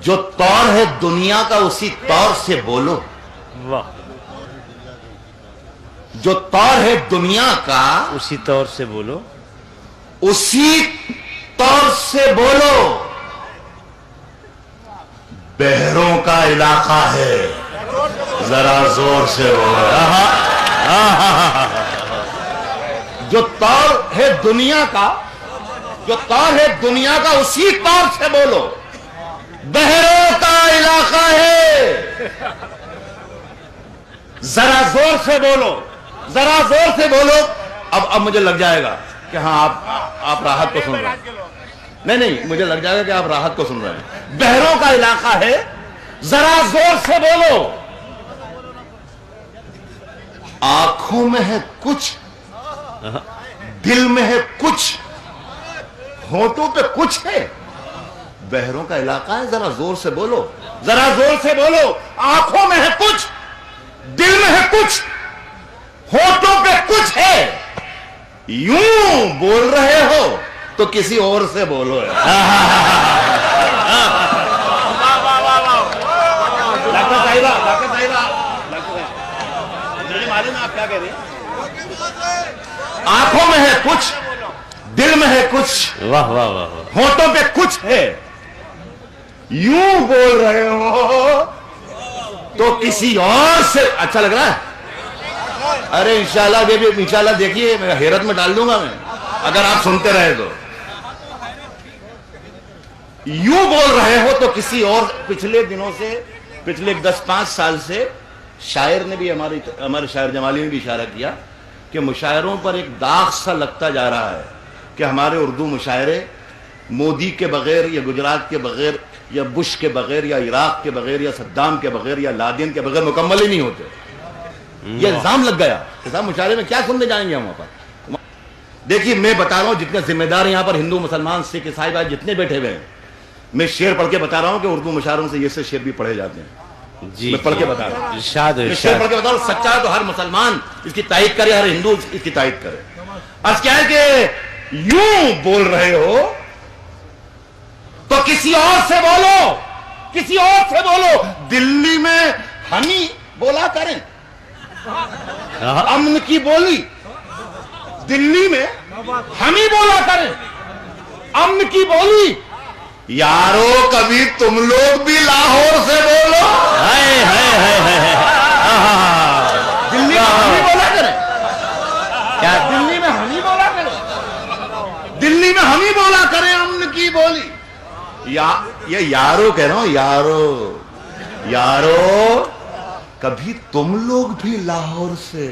جو طور ہے دنیا کا اسی طور سے بولو. واہ. جو طور ہے دنیا کا اسی طور سے بولو. اسی طور سے بولو. بہروں کا علاقہ ہے ذرا زور سے بولو. جو طور ہے دنیا کا جو طور ہے دنیا کا اسی طور سے بولو. بہروں کا علاقہ ہے ذرا زور سے بولو. ذرا زور سے بولو. اب مجھے لگ جائے گا کہ ہاں آپ راحت کو سن رہے ہیں. نہیں مجھے لگ جائے گا کہ آپ راحت کو سن رہے ہیں. بہروں کا علاقہ ہے ذرا زور سے بولو. آنکھوں میں ہے کچھ, دل میں ہے کچھ, ہونٹوں پہ کچھ ہے. بہروں کا علاقہ ہے ذرا زور سے بولو. ذرا زور سے بولو. آنکھوں میں ہے کچھ, دل میں ہے کچھ, ہونٹوں پہ کچھ ہے. یوں بول رہے ہو تو کسی اور سے بولو. ڈاکٹر صاحبہ معلوم ہے آپ کیا کہہ رہے ہیں. آنکھوں میں ہے کچھ, دل میں ہے کچھ, واہ واہ واہ. ہونٹوں پہ کچھ ہے. یوں بول رہے ہو تو کسی اور سے. اچھا لگ رہا ہے. ارے انشاءاللہ دیکھیے میں حیرت میں ڈال دوں گا میں اگر آپ سنتے رہے تو. یوں بول رہے ہو تو کسی اور. پچھلے دنوں سے, پچھلے 10-5 سال سے شاعر نے بھی ہمارے شاعر جمالی نے بھی اشارہ کیا کہ مشاعروں پر ایک داغ سا لگتا جا رہا ہے کہ ہمارے اردو مشاعرے مودی کے بغیر یا گجرات کے بغیر یا بش کے بغیر یا عراق کے بغیر یا صدام کے بغیر یا لادین کے بغیر مکمل ہی نہیں ہوتے. یہ الزام لگ گیا کہ صاحب مشاعرے میں کیا سننے جائیں گے ہم وہاں پر. دیکھیے میں بتا رہا ہوں جتنے ذمہ دار یہاں پر ہندو مسلمان سکھ عیسائی بھائی جتنے بیٹھے ہوئے ہیں, میں شعر پڑھ کے بتا رہا ہوں کہ اردو مشاعروں سے یہ سے شعر بھی پڑھے جاتے ہیں. جی میں پڑھ کے بتا رہا ہوں. ارشاد میں شعر پڑھ کے بتا رہا ہوں. سچا ہے تو ہر مسلمان اس کی تائید کرے, ہر ہندو اس کی تائید کرے. عرض کیا ہے کہ یوں بول رہے ہو تو کسی اور سے بولو. کسی اور سے بولو. دلی میں ہمیں بولا کریں, امن کی بولی. دلی میں ہمیں بولا کریں, امن کی بولی. یارو کبھی تم لوگ بھی لاہور سے بولو. دلی میں ہمیں بولا کریں. کیا دلی میں ہمیں بولا کریں. دلی میں ہمیں بولا کریں امن کی بولی. یہ یارو کہہ رہا ہوں. یارو کبھی تم لوگ بھی لاہور سے